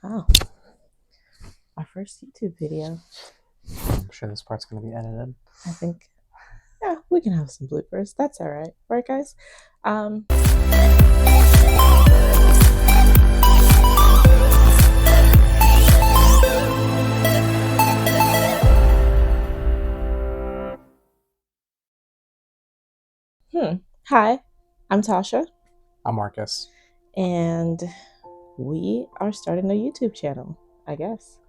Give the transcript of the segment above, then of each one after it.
Oh, our first YouTube video. I'm sure this part's going to be edited. I think, yeah, we can have some bloopers. That's all right. Right, guys? Um, Hi, I'm Tasha, I'm Marcus. and we are starting a YouTube channel, I guess.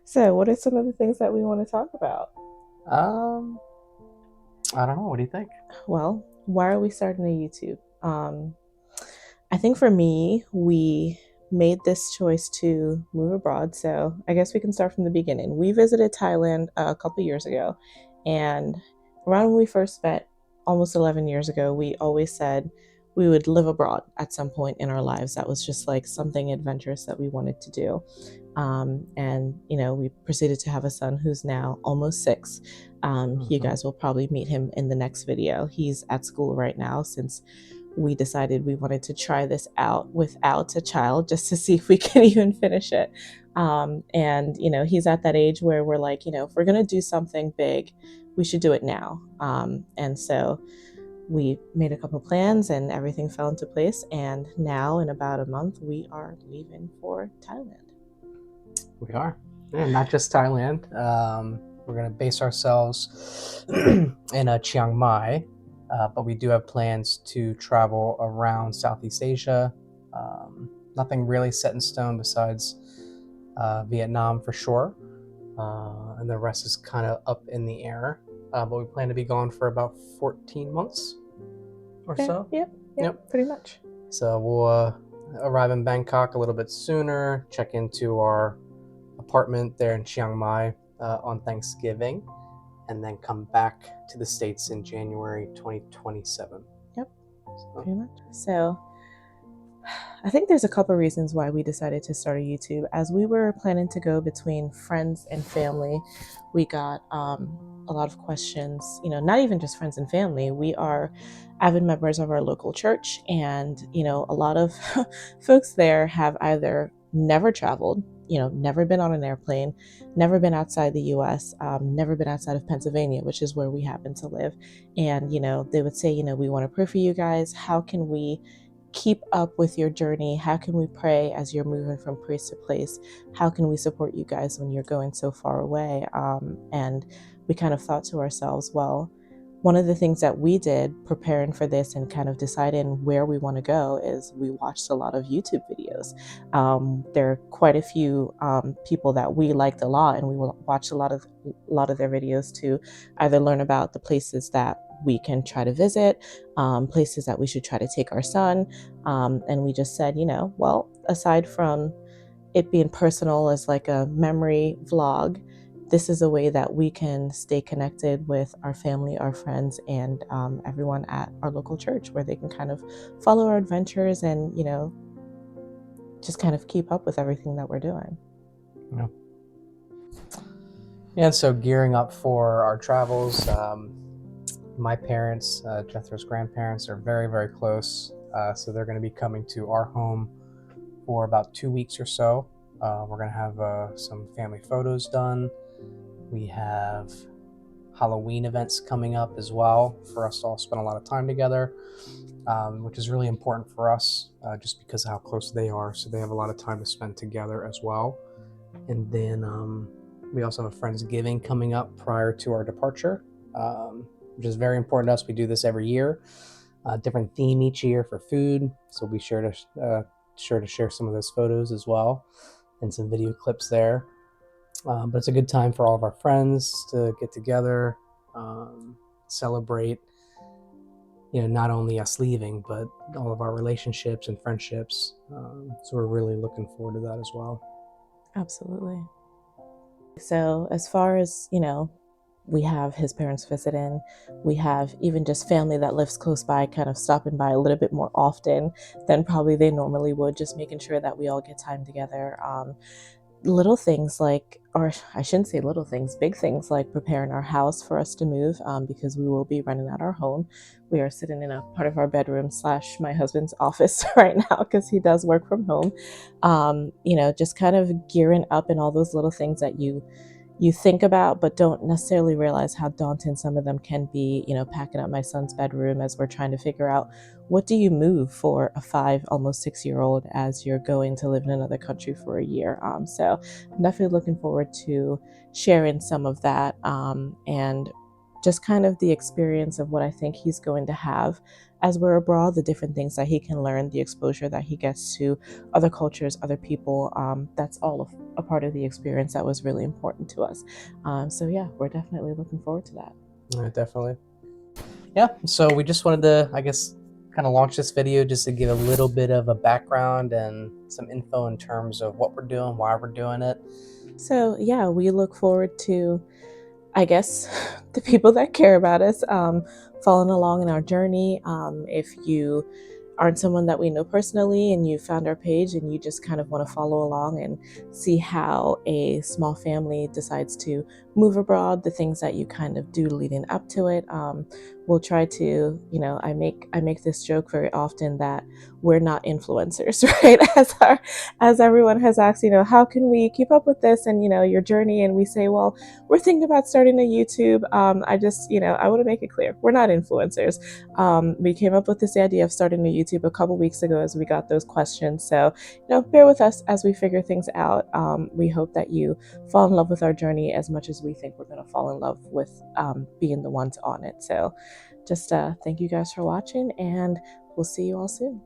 So, what are some of the things that we want to talk about? I don't know. What do you think? Well, why are we starting a YouTube? I think for me, we made this choice to move abroad. So I guess we can start from the beginning. We visited Thailand a couple years ago, and around when we first met, almost 11 years ago, we always said we would live abroad at some point in our lives. That was just like something adventurous that we wanted to do. We proceeded to have a son who's now almost 6. You guys will probably meet him in the next video. He's at school right now since we decided we wanted to try this out without a child just to see if we can even finish it. He's at that age where we're like, if we're going to do something big, we should do it now. And so we made a couple plans and everything fell into place. And now, in about a month, we are leaving for Thailand. We are. And not just Thailand. We're going to base ourselves in Chiang Mai, but we do have plans to travel around Southeast Asia. Nothing really set in stone besides Vietnam for sure. And the rest is kind of up in the air. But we plan to be gone for about 14 months or so. Yep, pretty much. So we'll arrive in Bangkok a little bit sooner, check into our apartment there in Chiang Mai on Thanksgiving, and then come back to the States in January 2027. Yep, pretty much. So I think there's a couple of reasons why we decided to start a YouTube. As we were planning to go between friends and family, we got a lot of questions, not even just friends and family. We are avid members of our local church, and, a lot of folks there have either never traveled, never been on an airplane, never been outside the US, never been outside of Pennsylvania, which is where we happen to live. And, they would say, we want to pray for you guys. How can we keep up with your journey? How can we pray as you're moving from place to place? How can we support you guys when you're going so far away? And we kind of thought to ourselves, well, one of the things that we did preparing for this and kind of deciding where we want to go is we watched a lot of YouTube videos. There are quite a few people that we liked a lot, and we watched a lot of their videos to either learn about the places that we can try to visit, places that we should try to take our son. And we just said, well, aside from it being personal as like a memory vlog, this is a way that we can stay connected with our family, our friends, and everyone at our local church, where they can kind of follow our adventures and, just kind of keep up with everything that we're doing. And so gearing up for our travels, my parents, Jethro's grandparents, are very, very close. So they're going to be coming to our home for about 2 weeks or so. We're going to have some family photos done. We have Halloween events coming up as well for us to all spend a lot of time together, which is really important for us just because of how close they are. So they have a lot of time to spend together as well. And then we also have a Friendsgiving coming up prior to our departure, which is very important to us. We do this every year, different theme each year for food. So we'll be sure to share some of those photos as well and some video clips there. But it's a good time for all of our friends to get together, celebrate, not only us leaving, but all of our relationships and friendships. So we're really looking forward to that as well. Absolutely. So as far as, we have his parents visiting, we have even just family that lives close by kind of stopping by a little bit more often than probably they normally would, just making sure that we all get time together. little things like, or I shouldn't say little things, big things like preparing our house for us to move, because we will be renting out our home. We are sitting in a part of our bedroom slash my husband's office right now because he does work from home. Just kind of gearing up and all those little things that you think about but don't necessarily realize how daunting some of them can be. Packing up my son's bedroom as we're trying to figure out, what do you move for a 5 almost 6 year old as you're going to live in another country for a year. So I'm definitely looking forward to sharing some of that, and just kind of the experience of what I think he's going to have as we're abroad, the different things that he can learn, the exposure that he gets to other cultures, other people. That's all of a part of the experience that was really important to us. So yeah, we're definitely looking forward to that. Definitely. Yeah. So we just wanted to, I guess, kind of launch this video just to give a little bit of a background and some info in terms of what we're doing, why we're doing it. So yeah, we look forward to, I guess, the people that care about us following along in our journey. If you aren't someone that we know personally and you found our page and you just kind of want to follow along and see how a small family decides to move abroad, the things that you kind of do leading up to it, we'll try to, I make this joke very often that we're not influencers, right? As everyone has asked, how can we keep up with this and your journey, and we say, well, we're thinking about starting a YouTube. I want to make it clear, we're not influencers. We came up with this idea of starting a YouTube a couple weeks ago as we got those questions. So, bear with us as we figure things out. We hope that you fall in love with our journey as much as we think we're going to fall in love with being the ones on it. So, just thank you guys for watching, and we'll see you all soon.